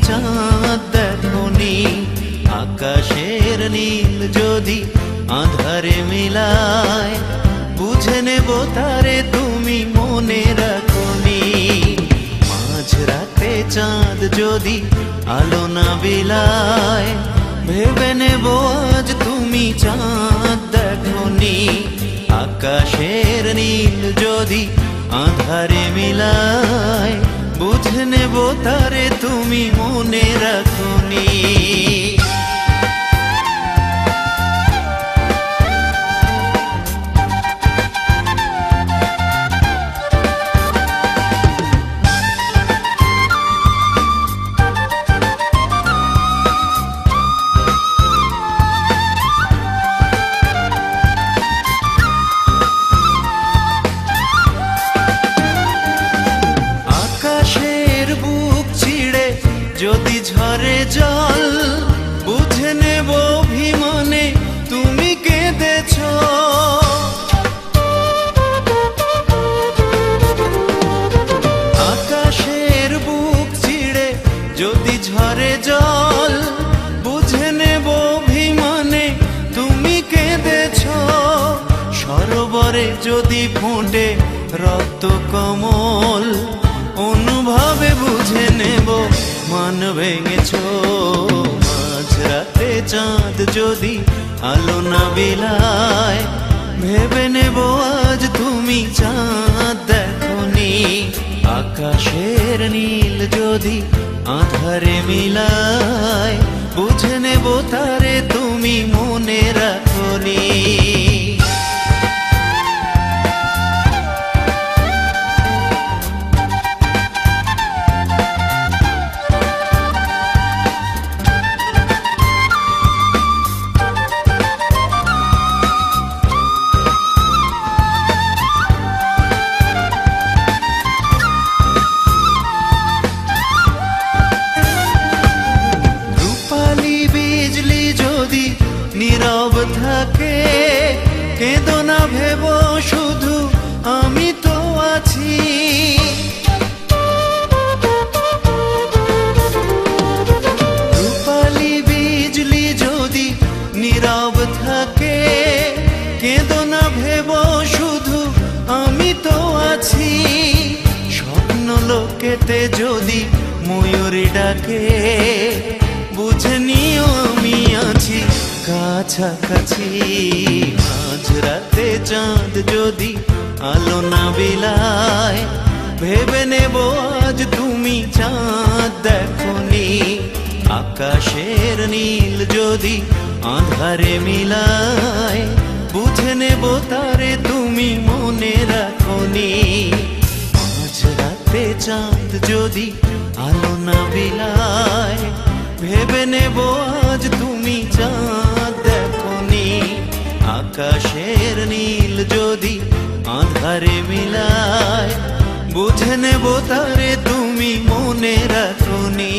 চাঁদ দেখোনি। আকাশের নীল যদি আধারে মিলায়, বুঝে নেব তারে তুমি মনে রাখোনি। মাঝরাতে চাঁদ যদি আলো না বিলায়, ভেবে নেব আজ তুমি চাঁদ দেখোনি। আকাশের নীল যদি আধারে মিলায়, বুঝে নেব তারে তুমি মনে রাখোনি। যদি ঝরে জল, বুঝে নেব অভিমানে তুমি কেঁদেছ। আকাশের বুক ছিঁড়ে যদি ঝরে জল, বুঝে নেব অভিমানে তুমি কেঁদেছ। সরোবরে যদি ফোটে রক্ত কমল, অনুভবে বুঝে নেব মান ভেঙেছ। মাঝরাতে চাঁদ যদি আলো না বিলায়, ভেবে নেব আজ তুমি চাঁদ দেখোনি। আকাশের নীল যদি আধারে মিলায়, বুঝে নেব তারে তুমি মনে রাখোনি। নীরব থাকে কেঁদো না ভেব শুধু আমি তো আছি। রূপালী বিজলি যদি নীরব থাকে, কেঁদো না ভেব শুধু আমি তো আছি। স্বপ্ন লোকেতে যদি ময়ূরী ডাকে, বুঝে নিও আমি আছি কাছাকাছি। মাঝরাতে চাঁদ যদি আলো না বিলায়, ভেবে নেব আজ তুমি চাঁদ দেখোনি। আকাশের নীল যদি আধারে মিলায়, বুঝে নেব তারে তুমি মনে রাখোনি। মাঝরাতে চাঁদ যদি আলো না বিলায়, ভেবে নেব আজ তুমি চাঁদ দেখোনি। আকাশের নীল যদি আধারে মিলায়, বুঝে নেব তারে তুমি মনে রাখোনি।